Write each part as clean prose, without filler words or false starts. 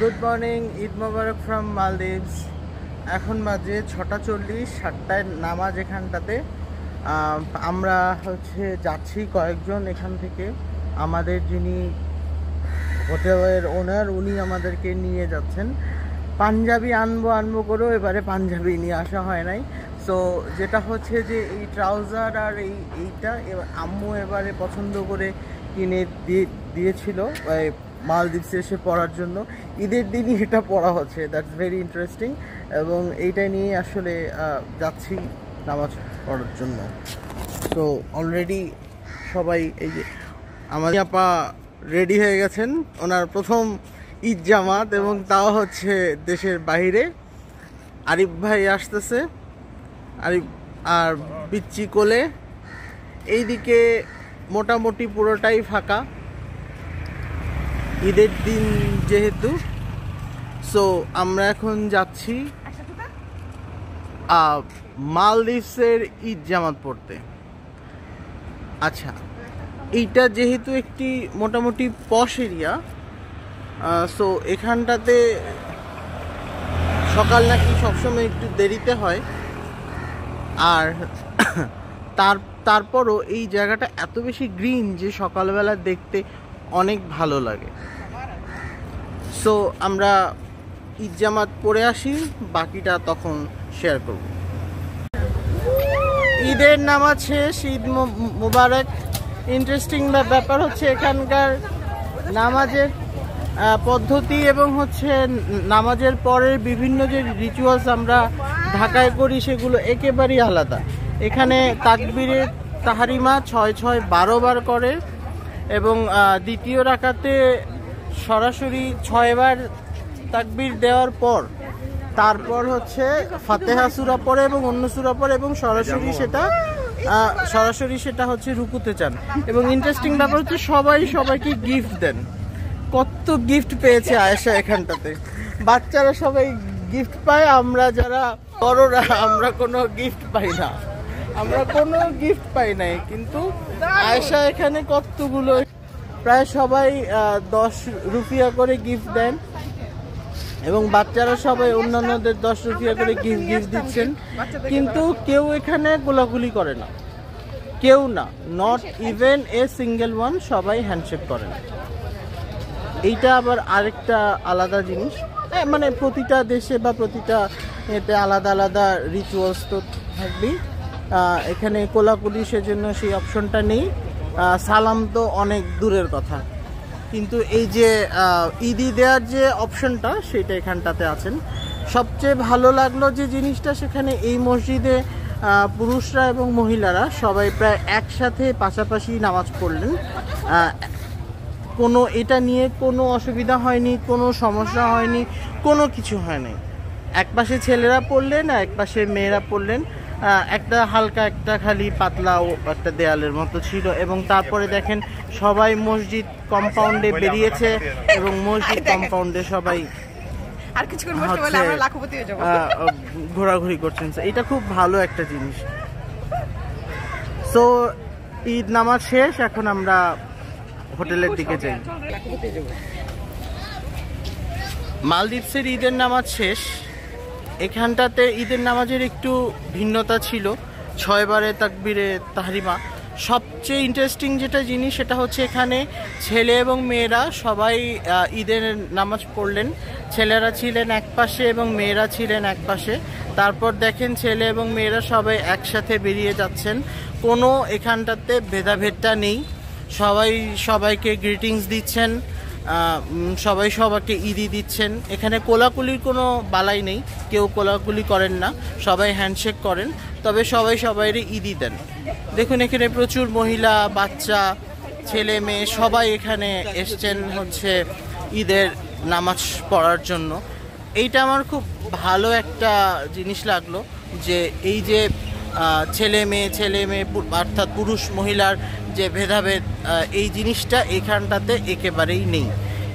Good morning, Eid মোবারক from Maldives. এখন বাজে 6:40, 7টায় নামাজ এখানটাতে। আমরা যাচ্ছি কয়েকজন এখান থেকে। আমাদের যিনি হোটেলের ওনার উনি আমাদেরকে নিয়ে যাচ্ছেন। পাঞ্জাবি আনবো করেও এবারে পাঞ্জাবি নিয়ে আসা হয় নাই। সো যেটা হচ্ছে যে এই ট্রাউজার আর এইটা আম্মু এবারে পছন্দ করে কিনে দিয়েছিল মালদ্বীপসে এসে পরার জন্য। ঈদের দিনই এটা পরা হচ্ছে, দ্যাটস ভেরি ইন্টারেস্টিং। এবং এইটা নিয়ে আসলে যাচ্ছি নামাজ পড়ার জন্য। তো অলরেডি সবাই এই যে আমাদের আপা রেডি হয়ে গেছেন, ওনার প্রথম ঈদ জামাত, এবং তাও হচ্ছে দেশের বাইরে। আরিফ ভাই আসতেছে, আরিফ আর বিচ্চি কোলে। এইদিকে মোটামুটি পুরোটাই ফাঁকা ঈদের দিন যেহেতু। সো আমরা এখন যাচ্ছি মালদ্বীপসের ঈদ জামাত পড়তে। আচ্ছা, এইটা যেহেতু একটি মোটামুটি পশ এরিয়া, সো এখানটাতে সকাল নাকি সবসময় একটু দেরিতে হয়। আর তারপরও এই জায়গাটা এত বেশি গ্রিন যে সকালবেলা দেখতে অনেক ভালো লাগে। সো আমরা ঈদ জামাত পড়ে আসি, বাকিটা তখন শেয়ার করব। ঈদের নামাজ শেষ, ঈদ মুবারক। ইন্টারেস্টিং ব্যাপার হচ্ছে এখানকার নামাজের পদ্ধতি এবং নামাজের পরের বিভিন্ন যে রিচুয়ালস আমরা ঢাকায় করি সেগুলো একেবারেই আলাদা। এখানে তাকবীরের তাহরিমা 6-6-12 বার করে, এবং দ্বিতীয় রাকাতে সরাসরি 6 বার তাকবীর দেওয়ার পর তারপর ফাতিহা সূরা পড়ে এবং অন্য সূরা পড়ে, এবং সরাসরি সেটা রুকুতে চান। এবং ইন্টারেস্টিং ব্যাপার হচ্ছে সবাইকে গিফট দেন। কত গিফট পেয়েছে আয়েশা এখানটাতে। বাচ্চারা সবাই গিফট পায়, আমরা যারা বড়রা আমরা কোনো গিফট পাই না, কিন্তু আয়েশা এখানে কতগুলো, প্রায় সবাই 10 রুপিয়া করে গিফট দেন, এবং বাচ্চারা সবাই অন্যান্যদের 10 রুপিয়া করে গিফট দিচ্ছেন। কিন্তু কেউ এখানে গোলাগুলি করে না, কেউ না, not even a single one. সবাই হ্যান্ডশেক করে না। এইটা আবার আরেকটা আলাদা জিনিস। মানে প্রতিটা দেশে বা প্রতিটা এতে আলাদা আলাদা রিচুয়ালস তো থাকবেই। এখানে কোলাকুলি সেজন্য সেই অপশনটা নেই। সালাম তো অনেক দূরের কথা, কিন্তু এই যে ঈদি দেওয়ার যে অপশনটা সেটা এখানটাতে আছেন। সবচেয়ে ভালো লাগলো যে জিনিসটা, সেখানে এই মসজিদে পুরুষরা এবং মহিলারা সবাই প্রায় একসাথে পাশাপাশি নামাজ পড়লেন। এটা নিয়ে কোনো অসুবিধা হয়নি, কোনো সমস্যা হয়নি, কোনো কিছু হয়নি। এক পাশে ছেলেরা পড়লেন আর এক পাশে মেয়েরা পড়লেন। একটা হালকা একটা খালি পাতলা একটা দেয়ালের মতো ছিল, এবং তারপরে দেখেন সবাই মসজিদ কম্পাউন্ডে বেরিয়েছে, এবং মসজিদ কম্পাউন্ডে সবাই ঘোরাঘুরি করছেন। এটা খুব ভালো একটা জিনিস। সো ঈদ নামাজ শেষ, এখন আমরা হোটেলের দিকে যাই। মালদ্বীপসের ঈদের নামাজ শেষ। এখানটাতে ঈদের নামাজের একটু ভিন্নতা ছিল, 6 বারে তাকবীরে তাহরিমা। সবচেয়ে ইন্টারেস্টিং যেটা জিনিস সেটা হচ্ছে এখানে ছেলে এবং মেয়েরা সবাই ঈদের নামাজ পড়লেন। ছেলেরা ছিলেন এক পাশে এবং মেয়েরা ছিলেন এক পাশে। তারপর দেখেন ছেলে এবং মেয়েরা সবাই একসাথে বেরিয়ে যাচ্ছেন। কোনো এখানটাতে ভেদাভেদটা নেই, সবাই সবাইকে গ্রিটিংস দিচ্ছেন, সবাই সবাইকে ঈদি দিচ্ছেন। এখানে কোলাকুলির কোনো বালাই নেই, কেউ কোলাকুলি করেন না, সবাই হ্যান্ডশেক করেন, তবে সবাই সবাইরে ঈদি দেন। দেখুন এখানে প্রচুর মহিলা, বাচ্চা, ছেলে মেয়ে সবাই এখানে এসছেন ঈদের নামাজ পড়ার জন্য। এইটা আমার খুব ভালো একটা জিনিস লাগলো, যে এই যে ছেলে মেয়ে অর্থাৎ পুরুষ মহিলার যে ভেদাভেদ, এই জিনিসটা এখানটাতে একেবারেই নেই।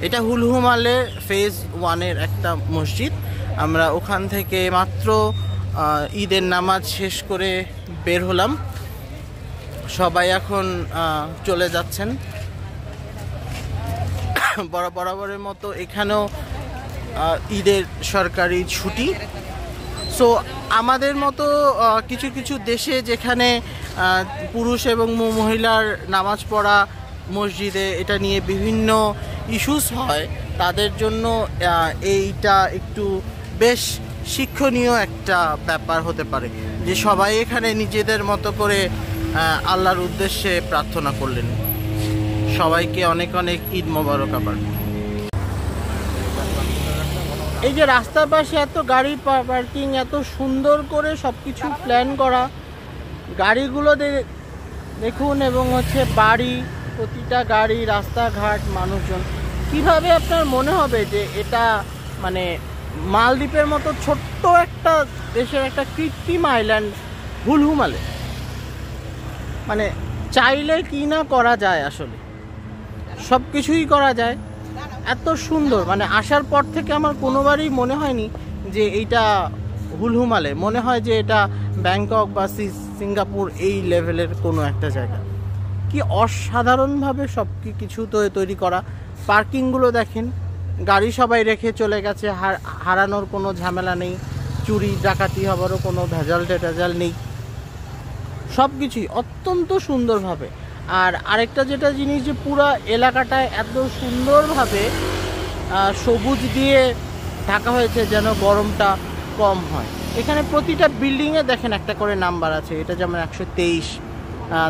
এটা হুলহুমালে ফেজ 1-এর একটা মসজিদ। আমরা ওখান থেকে মাত্র ঈদের নামাজ শেষ করে বের হলাম। সবাই এখন চলে যাচ্ছেন। বরাবরের মতো এখানেও ঈদের সরকারি ছুটি। সো আমাদের মতো কিছু কিছু দেশে যেখানে পুরুষ এবং মহিলার নামাজ পড়া মসজিদে এটা নিয়ে বিভিন্ন ইস্যুস হয়, তাদের জন্য এইটা একটু বেশ শিক্ষণীয় একটা ব্যাপার হতে পারে যে সবাই এখানে নিজেদের মতো করে আল্লাহর উদ্দেশ্যে প্রার্থনা করলেন। সবাইকে অনেক অনেক ঈদ মোবারক। আবার এই যে রাস্তার পাশে এত গাড়ি পার্কিং, এত সুন্দর করে সব কিছু প্ল্যান করা, গাড়িগুলো দেখুন, এবং হচ্ছে বাড়ি, প্রতিটা গাড়ি, রাস্তাঘাট, মানুষজন। কিভাবে আপনার মনে হবে যে এটা মানে মালদ্বীপের মতো ছোট্ট একটা দেশের একটা কৃত্রিম আইল্যান্ড হুলহুমালে, মানে চাইলে কি না করা যায়, আসলে সব কিছুই করা যায়। এত সুন্দর, মানে আসার পর থেকে আমার কোনোবারই মনে হয়নি যে এইটা হুলহুমালে, মনে হয় যে এটা ব্যাংকক বা সিঙ্গাপুর এই লেভেলের কোনো একটা জায়গা। কি অসাধারণভাবে সব কিছু তৈরি করা। পার্কিংগুলো দেখেন, গাড়ি সবাই রেখে চলে গেছে, হারানোর কোনো ঝামেলা নেই, চুরি ডাকাতি হবারও কোনো ভেজাল টেজাল নেই, সব কিছুই অত্যন্ত সুন্দরভাবে। আর আরেকটা যেটা জিনিস, যে পুরো এলাকাটায় এত সুন্দরভাবে সবুজ দিয়ে ঢাকা হয়েছে যেন গরমটা কম হয়। এখানে প্রতিটা বিল্ডিংয়ে দেখেন একটা করে নাম্বার আছে, এটা যেমন 123,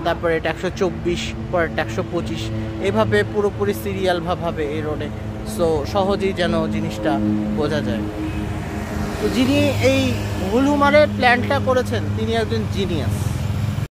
তারপরে এটা 124, পরেরটা 125, এভাবে পুরোপুরি সিরিয়ালভাবে এই রোডে। সো সহজেই যেন জিনিসটা বোঝা যায়। তো যিনি এই হুলহুমারের প্ল্যানটা করেছেন তিনি একজন জিনিয়াস।